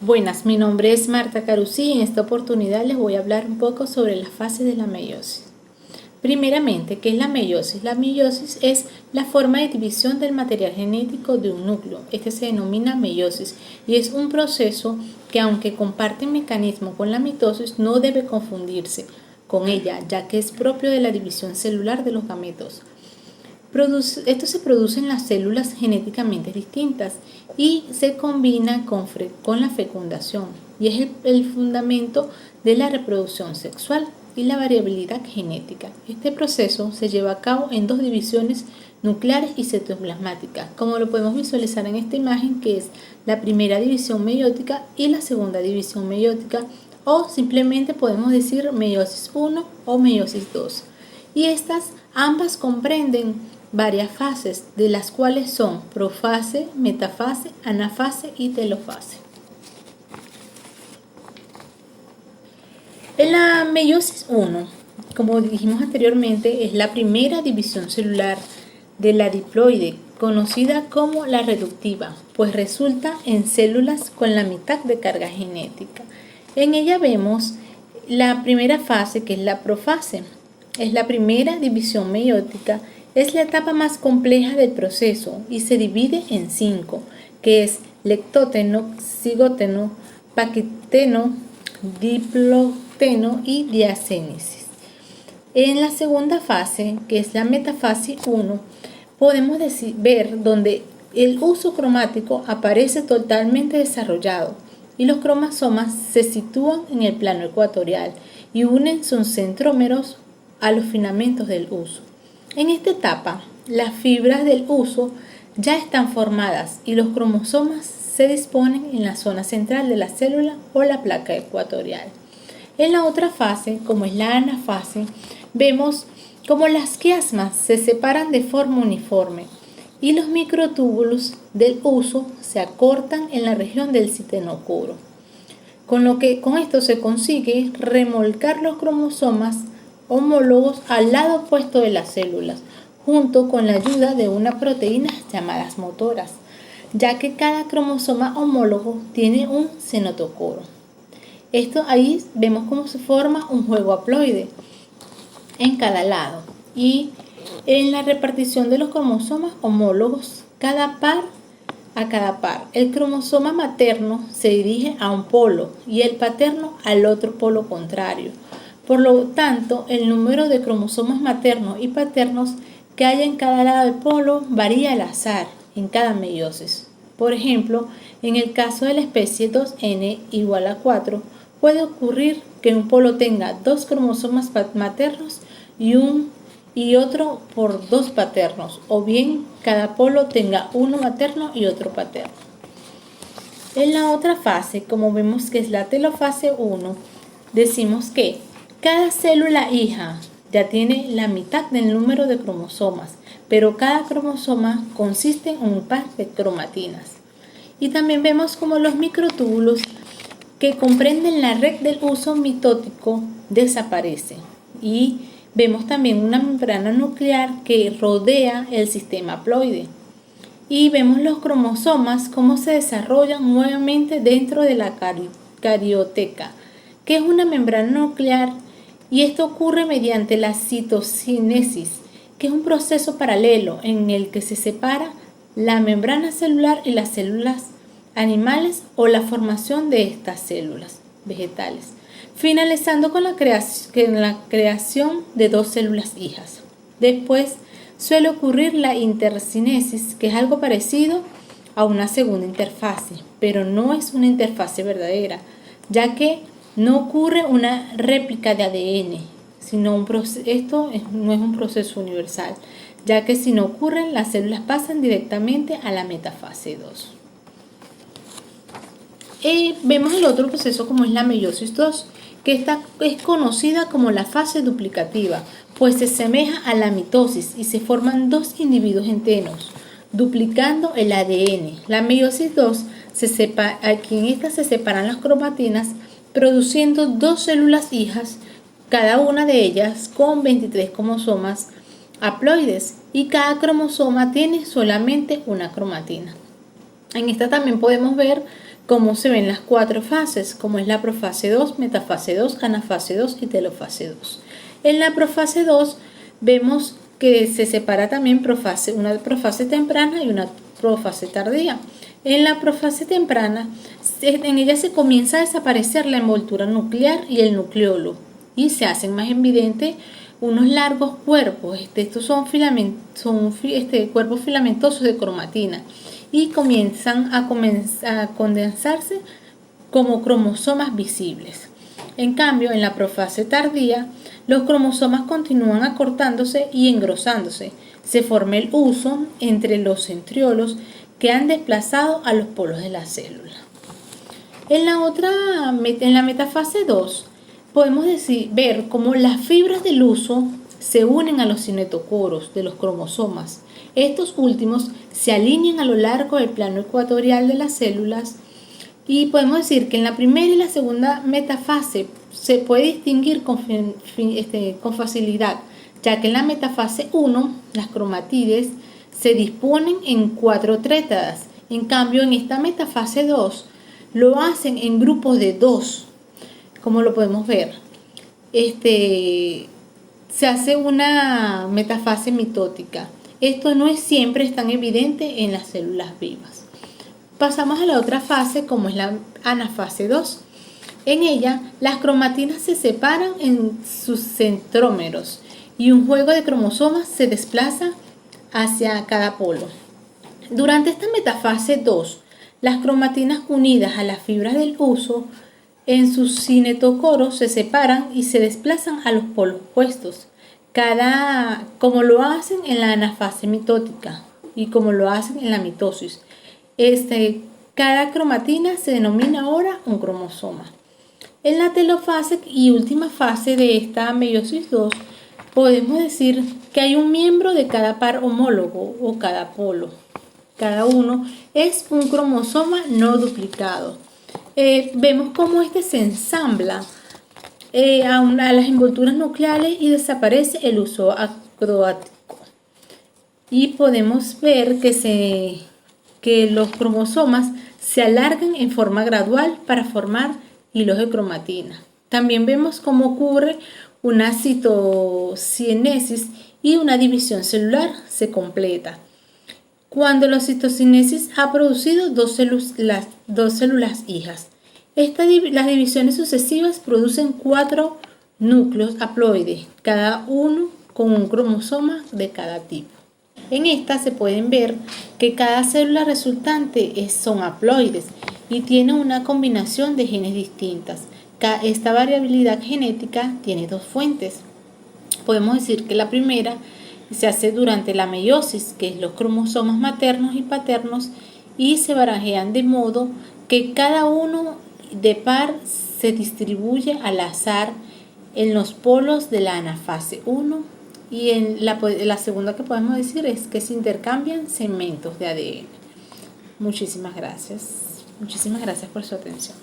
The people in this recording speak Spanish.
Buenas, mi nombre es Marta Carusí y en esta oportunidad les voy a hablar un poco sobre las fases de la meiosis. Primeramente, ¿qué es la meiosis? La meiosis es la forma de división del material genético de un núcleo. Este se denomina meiosis y es un proceso que, aunque comparte mecanismo con la mitosis, no debe confundirse con ella, ya que es propio de la división celular de los gametos. Esto se produce en las células genéticamente distintas y se combina con la fecundación y es el fundamento de la reproducción sexual y la variabilidad genética. Este proceso se lleva a cabo en dos divisiones nucleares y citoplasmáticas, como lo podemos visualizar en esta imagen, que es la primera división meiótica y la segunda división meiótica, o simplemente podemos decir meiosis 1 o meiosis 2. Y estas ambas comprenden varias fases, de las cuales son profase, metafase, anafase y telofase. En la meiosis 1, como dijimos anteriormente, es la primera división celular de la diploide, conocida como la reductiva, pues resulta en células con la mitad de carga genética. En ella vemos la primera fase, que es la profase. Es la primera división meiótica, es la etapa más compleja del proceso y se divide en 5, que es lectóteno, cigóteno, paquiteno, diploteno y diacénesis. En la segunda fase, que es la metafase 1, podemos ver donde el uso cromático aparece totalmente desarrollado y los cromosomas se sitúan en el plano ecuatorial y unen sus centrómeros a los filamentos del uso. En esta etapa, las fibras del uso ya están formadas y los cromosomas se disponen en la zona central de la célula o la placa ecuatorial. En la otra fase, como es la anafase, vemos cómo las quiasmas se separan de forma uniforme y los microtúbulos del uso se acortan en la región del cistenocoro. Con esto se consigue remolcar los cromosomas homólogos al lado opuesto de las células, junto con la ayuda de unas proteínas llamadas motoras, ya que cada cromosoma homólogo tiene un cenotocoro. Ahí vemos cómo se forma un juego haploide en cada lado y en la repartición de los cromosomas homólogos a cada par. El cromosoma materno se dirige a un polo y el paterno al otro polo contrario. Por lo tanto, el número de cromosomas maternos y paternos que hay en cada lado del polo varía al azar en cada meiosis. Por ejemplo, en el caso de la especie 2N igual a 4, puede ocurrir que un polo tenga 2 cromosomas maternos y otro por 2 paternos, o bien cada polo tenga uno materno y otro paterno. En la otra fase, como vemos que es la telofase 1, decimos que cada célula hija ya tiene la mitad del número de cromosomas, pero cada cromosoma consiste en un par de cromatinas. Y también vemos como los microtúbulos que comprenden la red del uso mitótico desaparecen. Y vemos también una membrana nuclear que rodea el sistema haploide. Y vemos los cromosomas cómo se desarrollan nuevamente dentro de la carioteca, que es una membrana nuclear. Y esto ocurre mediante la citocinesis, que es un proceso paralelo en el que se separa la membrana celular y las células animales o la formación de estas células vegetales, finalizando con la creación de 2 células hijas. Después suele ocurrir la intercinesis, que es algo parecido a una segunda interfase, pero no es una interfase verdadera, ya que no ocurre una réplica de ADN, sino esto no es un proceso universal, ya que si no ocurren, las células pasan directamente a la metafase 2. Vemos el otro proceso como es la meiosis 2, que es conocida como la fase duplicativa, pues se asemeja a la mitosis y se forman 2 individuos enteros, duplicando el ADN. La meiosis 2 aquí en esta se separan las cromatinas, produciendo 2 células hijas, cada una de ellas con 23 cromosomas haploides, y cada cromosoma tiene solamente una cromatina. En esta también podemos ver cómo se ven las 4 fases, como es la profase 2, metafase 2, anafase 2 y telofase 2. En la profase 2 vemos que se separa también una profase temprana y una profase tardía. En la profase temprana, en ella se comienza a desaparecer la envoltura nuclear y el nucleolo y se hacen más evidentes unos largos cuerpos. Estos son cuerpos filamentosos de cromatina y comienzan a condensarse como cromosomas visibles. En cambio, en la profase tardía, los cromosomas continúan acortándose y engrosándose. Se forma el huso entre los centriolos que han desplazado a los polos de la célula. En la metafase 2, podemos ver cómo las fibras del huso se unen a los cinetocoros de los cromosomas. Estos últimos se alinean a lo largo del plano ecuatorial de las células y podemos decir que en la primera y la segunda metafase se puede distinguir con facilidad, ya que en la metafase 1 las cromatídeas se disponen en 4 trétadas. En cambio, en esta metafase 2 lo hacen en grupos de 2, como lo podemos ver. Se hace una metafase mitótica. Esto no es siempre tan evidente en las células vivas. Pasamos a la otra fase, como es la anafase 2. En ella, las cromatinas se separan en sus centrómeros y un juego de cromosomas se desplaza hacia cada polo. Durante esta metafase 2, las cromatinas unidas a las fibras del huso en sus cinetocoros se separan y se desplazan a los polos opuestos, como lo hacen en la anafase mitótica y como lo hacen en la mitosis. Cada cromatina se denomina ahora un cromosoma. En la telofase y última fase de esta meiosis 2, podemos decir que hay un miembro de cada par homólogo o cada polo. Cada uno es un cromosoma no duplicado. Vemos cómo se ensambla a las envolturas nucleares y desaparece el huso acroático. Y podemos ver que los cromosomas se alargan en forma gradual para formar hilos de cromatina. También vemos cómo ocurre una citocinesis y una división celular se completa. Cuando la citocinesis ha producido las dos células hijas. Las divisiones sucesivas producen 4 núcleos haploides, cada uno con un cromosoma de cada tipo. En esta se pueden ver que cada célula resultante son haploides y tiene una combinación de genes distintas. Esta variabilidad genética tiene 2 fuentes. Podemos decir que la primera se hace durante la meiosis, que es los cromosomas maternos y paternos, y se barajean de modo que cada uno de par se distribuye al azar en los polos de la anafase 1, y en la segunda que podemos decir es que se intercambian segmentos de ADN. Muchísimas gracias por su atención.